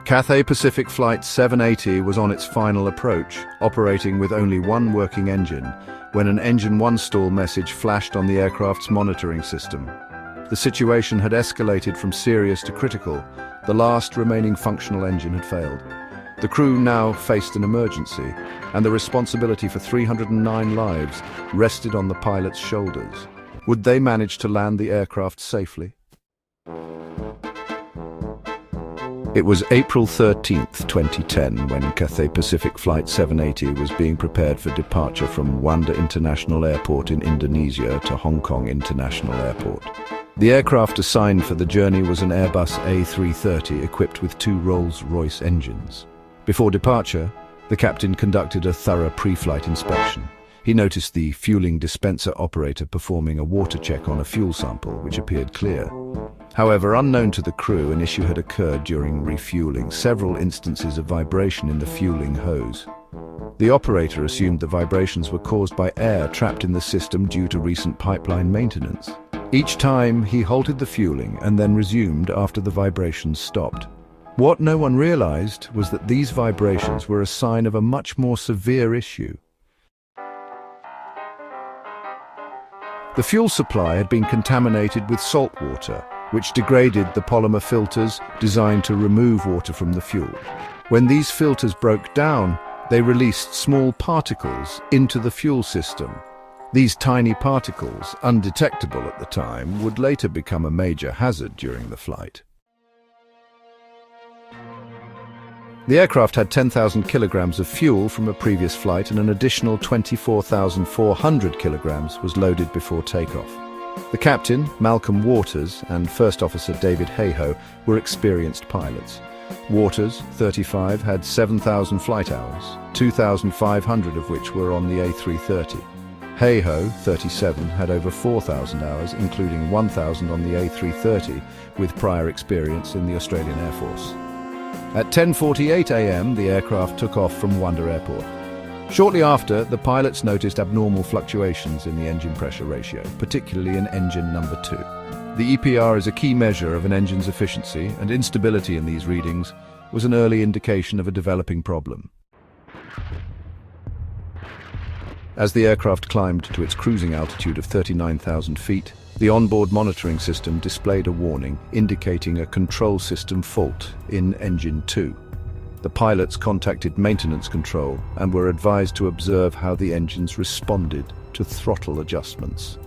Cathay Pacific Flight 780 was on its final approach, operating with only one working engine, when an Engine 1 stall message flashed on the aircraft's monitoring system. The situation had escalated from serious to critical. The last remaining functional engine had failed. The crew now faced an emergency, and the responsibility for 309 lives rested on the pilot's shoulders. Would they manage to land the aircraft safely? It was April 13th, 2010, when Cathay Pacific Flight 780 was being prepared for departure from Juanda International Airport in Indonesia to Hong Kong International Airport. The aircraft assigned for the journey was an Airbus A330 equipped with 2 Rolls-Royce engines. Before departure, the captain conducted a thorough pre-flight inspection. He noticed the fueling dispenser operator performing a water check on a fuel sample, which appeared clear. However, unknown to the crew, an issue had occurred during refueling, several instances of vibration in the fueling hose. The operator assumed the vibrations were caused by air trapped in the system due to recent pipeline maintenance. Each time, he halted the fueling and then resumed after the vibrations stopped. What no one realized was that these vibrations were a sign of a much more severe issue. The fuel supply had been contaminated with salt water, which degraded the polymer filters designed to remove water from the fuel. When these filters broke down, they released small particles into the fuel system. These tiny particles, undetectable at the time, would later become a major hazard during the flight. The aircraft had 10,000 kilograms of fuel from a previous flight, and an additional 24,400 kilograms was loaded before takeoff. The captain, Malcolm Waters, and First Officer David Hayhoe were experienced pilots. Waters, 35, had 7,000 flight hours, 2,500 of which were on the A330. Hayhoe, 37, had over 4,000 hours, including 1,000 on the A330, with prior experience in the Australian Air Force. At 10:48 a.m., the aircraft took off from Juanda Airport. Shortly after, the pilots noticed abnormal fluctuations in the engine pressure ratio, particularly in engine number 2. The EPR is a key measure of an engine's efficiency, and instability in these readings was an early indication of a developing problem. As the aircraft climbed to its cruising altitude of 39,000 feet, the onboard monitoring system displayed a warning indicating a control system fault in engine 2. The pilots contacted maintenance control and were advised to observe how the engines responded to throttle adjustments.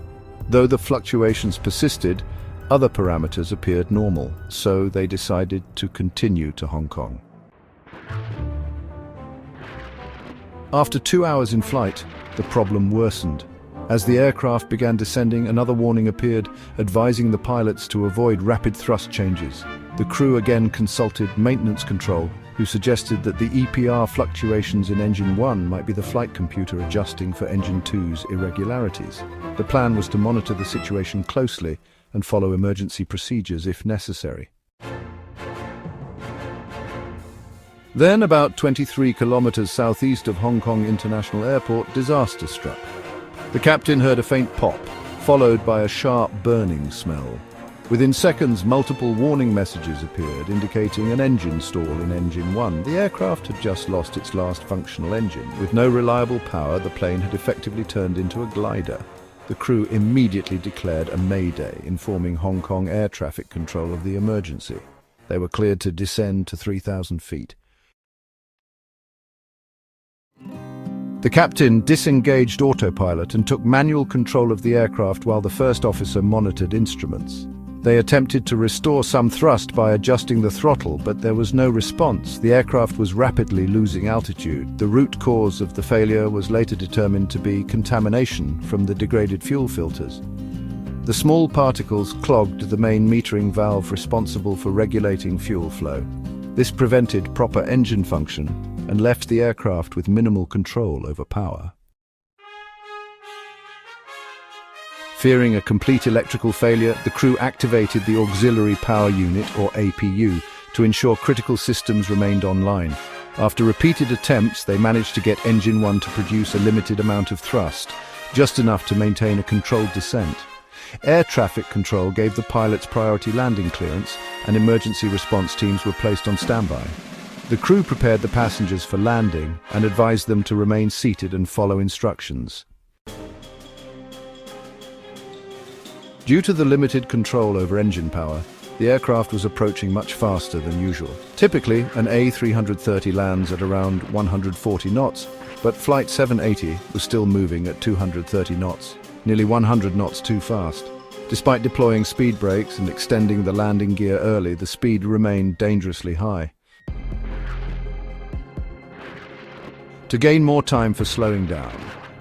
Though the fluctuations persisted, other parameters appeared normal, so they decided to continue to Hong Kong. After 2 hours in flight, the problem worsened. As the aircraft began descending, another warning appeared, advising the pilots to avoid rapid thrust changes. The crew again consulted maintenance control, who suggested that the EPR fluctuations in Engine 1 might be the flight computer adjusting for Engine 2's irregularities. The plan was to monitor the situation closely and follow emergency procedures if necessary. Then, about 23 kilometers southeast of Hong Kong International Airport, disaster struck. The captain heard a faint pop, followed by a sharp burning smell. Within seconds, multiple warning messages appeared, indicating an engine stall in Engine 1. The aircraft had just lost its last functional engine. With no reliable power, the plane had effectively turned into a glider. The crew immediately declared a mayday, informing Hong Kong Air Traffic Control of the emergency. They were cleared to descend to 3,000 feet. The captain disengaged autopilot and took manual control of the aircraft while the first officer monitored instruments. They attempted to restore some thrust by adjusting the throttle, but there was no response. The aircraft was rapidly losing altitude. The root cause of the failure was later determined to be contamination from the degraded fuel filters. The small particles clogged the main metering valve responsible for regulating fuel flow. This prevented proper engine function and left the aircraft with minimal control over power. Fearing a complete electrical failure, the crew activated the Auxiliary Power Unit, or APU, to ensure critical systems remained online. After repeated attempts, they managed to get Engine 1 to produce a limited amount of thrust, just enough to maintain a controlled descent. Air traffic control gave the pilots priority landing clearance, and emergency response teams were placed on standby. The crew prepared the passengers for landing and advised them to remain seated and follow instructions. Due to the limited control over engine power, the aircraft was approaching much faster than usual. Typically, an A330 lands at around 140 knots, but Flight 780 was still moving at 230 knots, nearly 100 knots too fast. Despite deploying speed brakes and extending the landing gear early, the speed remained dangerously high. To gain more time for slowing down,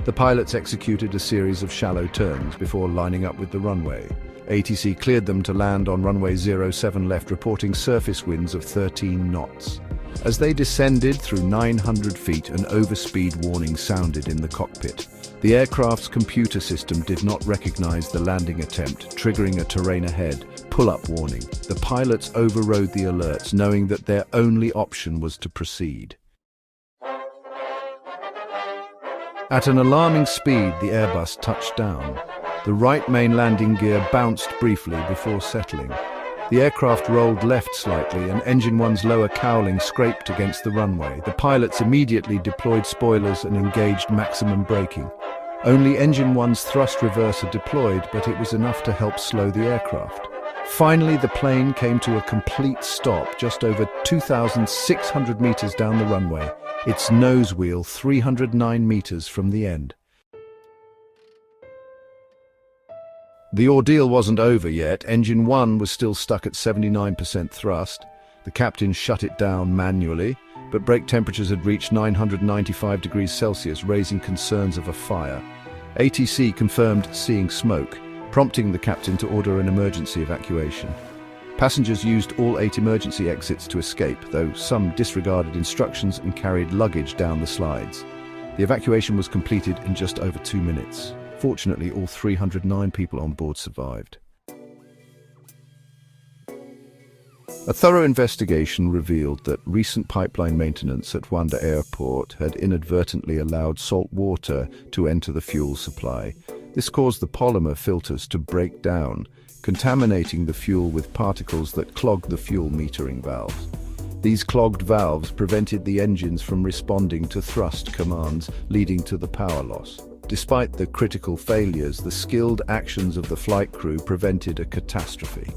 the pilots executed a series of shallow turns before lining up with the runway. ATC cleared them to land on runway 07 left, reporting surface winds of 13 knots. As they descended through 900 feet, an overspeed warning sounded in the cockpit. The aircraft's computer system did not recognize the landing attempt, triggering a terrain ahead pull-up warning. The pilots overrode the alerts, knowing that their only option was to proceed. At an alarming speed, the Airbus touched down. The right main landing gear bounced briefly before settling. The aircraft rolled left slightly and Engine 1's lower cowling scraped against the runway. The pilots immediately deployed spoilers and engaged maximum braking. Only Engine 1's thrust reverser deployed, but it was enough to help slow the aircraft. Finally, the plane came to a complete stop just over 2,600 meters down the runway, its nose wheel 309 meters from the end. The ordeal wasn't over yet. Engine 1 was still stuck at 79% thrust. The captain shut it down manually, but brake temperatures had reached 995 degrees Celsius, raising concerns of a fire. ATC confirmed seeing smoke, prompting the captain to order an emergency evacuation. Passengers used all 8 emergency exits to escape, though some disregarded instructions and carried luggage down the slides. The evacuation was completed in just over 2 minutes. Fortunately, all 309 people on board survived. A thorough investigation revealed that recent pipeline maintenance at Wanda Airport had inadvertently allowed salt water to enter the fuel supply. This caused the polymer filters to break down, contaminating the fuel with particles that clogged the fuel metering valves. These clogged valves prevented the engines from responding to thrust commands, leading to the power loss. Despite the critical failures, the skilled actions of the flight crew prevented a catastrophe.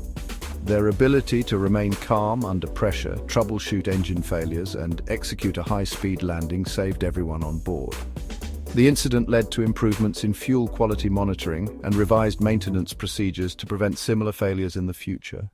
Their ability to remain calm under pressure, troubleshoot engine failures, and execute a high-speed landing saved everyone on board. The incident led to improvements in fuel quality monitoring and revised maintenance procedures to prevent similar failures in the future.